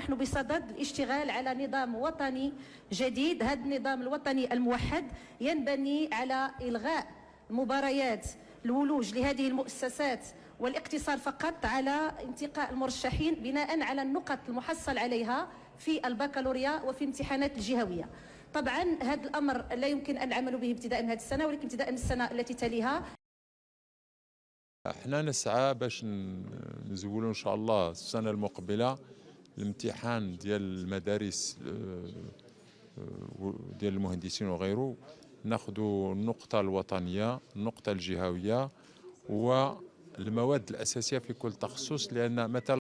نحن بصدد الاشتغال على نظام وطني جديد. هذا النظام الوطني الموحد ينبني على إلغاء مباريات الولوج لهذه المؤسسات والاقتصار فقط على انتقاء المرشحين بناء على النقط المحصل عليها في البكالوريا وفي امتحانات الجهوية. طبعا هذا الأمر لا يمكن أن نعمل به ابتداء من هذه السنة، ولكن ابتداء من السنة التي تليها. احنا نسعى باش نزولوا ان شاء الله السنه المقبله الامتحان ديال المدارس ديال المهندسين وغيره، ناخذوا النقطه الوطنيه، النقطه الجهويه والمواد الاساسيه في كل تخصص، لان مثلا